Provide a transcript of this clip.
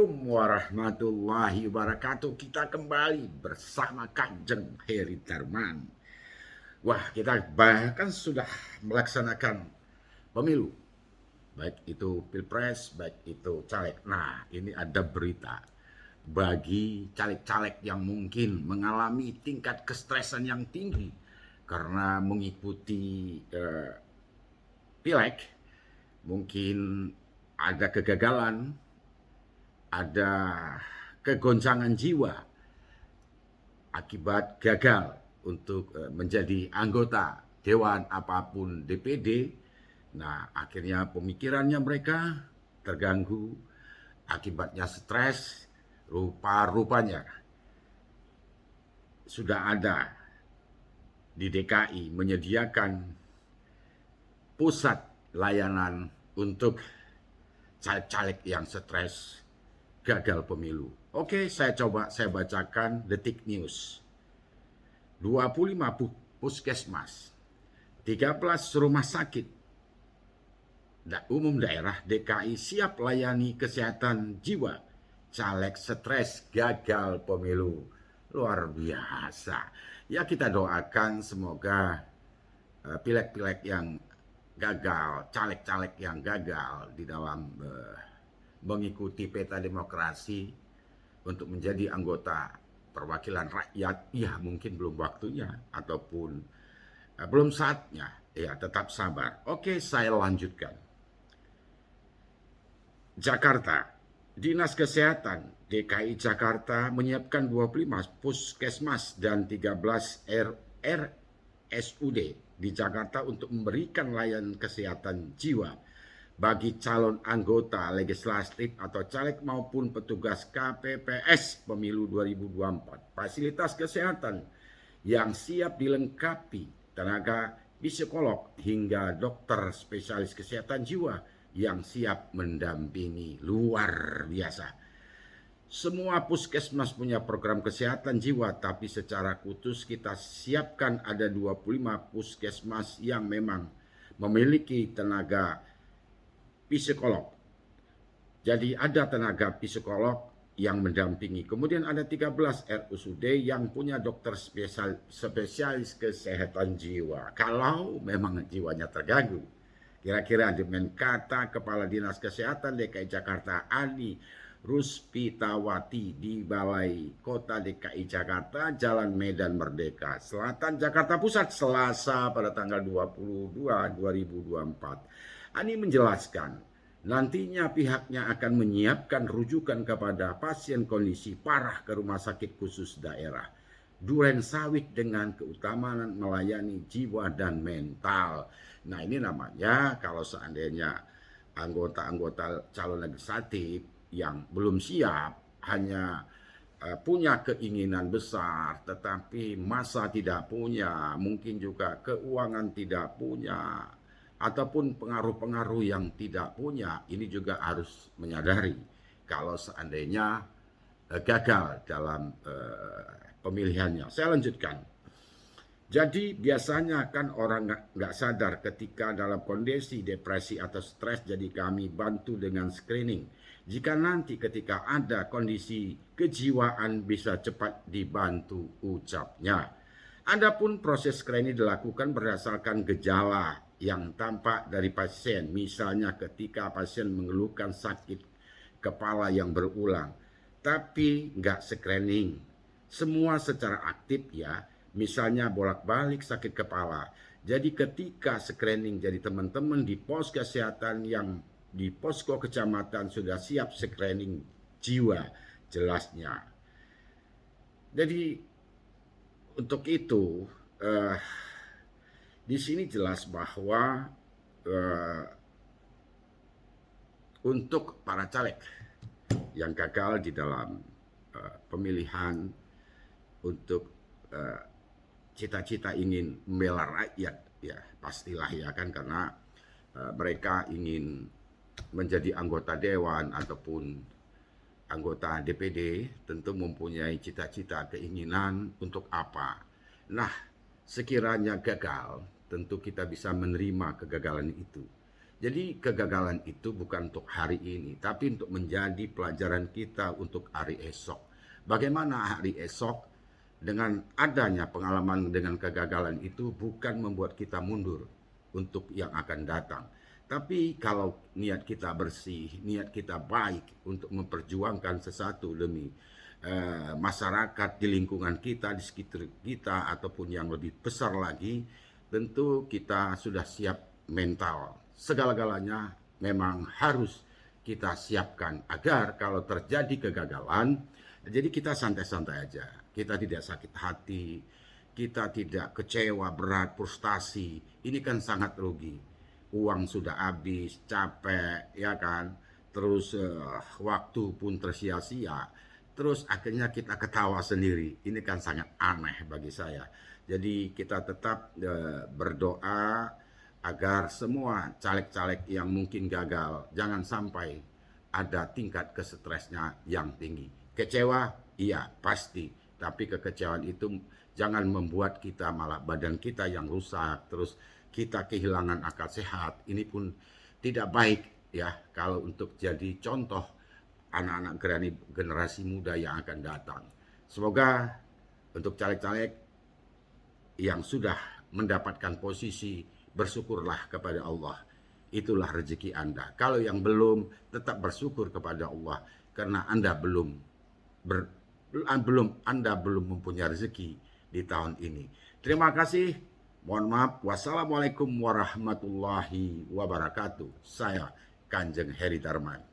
Assalamualaikum warahmatullahi wabarakatuh. Kita kembali bersama Kanjeng Heri Darman. Wah, kita bahkan sudah melaksanakan pemilu, baik itu pilpres, baik itu caleg. Nah, ini ada berita bagi caleg-caleg yang mungkin mengalami tingkat kestresan yang tinggi karena mengikuti pileg, mungkin ada kegagalan, ada kegoncangan jiwa akibat gagal untuk menjadi anggota dewan apapun DPD. Nah, akhirnya pemikirannya mereka terganggu, akibatnya stres. Rupa-rupanya sudah ada di DKI menyediakan pusat layanan untuk caleg-caleg yang stres gagal pemilu. Oke, saya bacakan Detik News. 25 puskesmas, 13 rumah sakit umum daerah DKI siap layani kesehatan jiwa caleg stres gagal pemilu. Luar biasa. Ya, kita doakan semoga pileg-pileg yang gagal, caleg-caleg yang gagal di dalam mengikuti peta demokrasi untuk menjadi anggota perwakilan rakyat, ya mungkin belum waktunya ataupun belum saatnya, ya tetap sabar. Oke, saya lanjutkan. Jakarta, Dinas Kesehatan DKI Jakarta menyiapkan 25 puskesmas dan 13 RSUD di Jakarta untuk memberikan layanan kesehatan jiwa bagi calon anggota legislatif atau caleg maupun petugas KPPS pemilu 2024. Fasilitas kesehatan yang siap dilengkapi tenaga psikolog hingga dokter spesialis kesehatan jiwa yang siap mendampingi. Luar biasa. Semua puskesmas punya program kesehatan jiwa, tapi secara khusus kita siapkan ada 25 puskesmas yang memang memiliki tenaga psikolog. Jadi ada tenaga psikolog yang mendampingi. Kemudian ada 13 RSUD yang punya dokter spesialis kesehatan jiwa. Kalau memang jiwanya terganggu. Kira-kira demikian kata Kepala Dinas Kesehatan DKI Jakarta Ani Ruspitawati di Balai Kota DKI Jakarta, Jalan Medan Merdeka Selatan, Jakarta Pusat, Selasa pada tanggal 22/2024. Ani menjelaskan, nantinya pihaknya akan menyiapkan rujukan kepada pasien kondisi parah ke rumah sakit khusus daerah Duren Sawit dengan keutamaan melayani jiwa dan mental. Nah, ini namanya kalau seandainya anggota-anggota calon legislatif yang belum siap, hanya punya keinginan besar tetapi masa tidak punya, mungkin juga keuangan tidak punya, ataupun pengaruh-pengaruh yang tidak punya, ini juga harus menyadari kalau seandainya gagal dalam pemilihannya. Saya lanjutkan. Jadi biasanya kan orang nggak sadar ketika dalam kondisi depresi atau stres, jadi kami bantu dengan screening. Jika nanti ketika ada kondisi kejiwaan bisa cepat dibantu, ucapnya. Adapun proses screening dilakukan berdasarkan gejala yang tampak dari pasien. Misalnya ketika pasien mengeluhkan sakit kepala yang berulang, tapi nggak screening. Semua secara aktif ya. Misalnya bolak-balik sakit kepala. Jadi ketika screening, jadi teman-teman di pos kesehatan yang di posko kecamatan sudah siap screening jiwa jelasnya. Jadi untuk itu di sini jelas bahwa untuk para caleg yang gagal di dalam pemilihan untuk cita-cita ingin membela rakyat, ya pastilah ya kan, karena mereka ingin menjadi anggota dewan ataupun anggota DPD, tentu mempunyai cita-cita keinginan untuk apa. Nah, sekiranya gagal, tentu kita bisa menerima kegagalan itu. Jadi kegagalan itu bukan untuk hari ini, tapi untuk menjadi pelajaran kita untuk hari esok. Bagaimana hari esok dengan adanya pengalaman dengan kegagalan itu bukan membuat kita mundur untuk yang akan datang. Tapi kalau niat kita bersih, niat kita baik untuk memperjuangkan sesuatu demi masyarakat di lingkungan kita, di sekitar kita, ataupun yang lebih besar lagi, tentu kita sudah siap mental. Segala-galanya memang harus kita siapkan agar kalau terjadi kegagalan, jadi kita santai-santai aja. Kita tidak sakit hati, kita tidak kecewa, berat, frustasi. Ini kan sangat rugi. Uang sudah habis, capek, ya kan? Terus waktu pun tersia-sia. Terus akhirnya kita ketawa sendiri. Ini kan sangat aneh bagi saya. Jadi kita tetap berdoa agar semua caleg-caleg yang mungkin gagal jangan sampai ada tingkat kestresnya yang tinggi. Kecewa, iya pasti, tapi kekecewaan itu jangan membuat kita malah badan kita yang rusak, terus kita kehilangan akal sehat. Ini pun tidak baik ya kalau untuk jadi contoh anak-anak generasi muda yang akan datang. Semoga untuk caleg-caleg yang sudah mendapatkan posisi, bersyukurlah kepada Allah. Itulah rezeki Anda. Kalau yang belum, tetap bersyukur kepada Allah karena Anda Anda belum mempunyai rezeki di tahun ini. Terima kasih. Mohon maaf. Wassalamualaikum warahmatullahi wabarakatuh. Saya Kanjeng Heri Darman.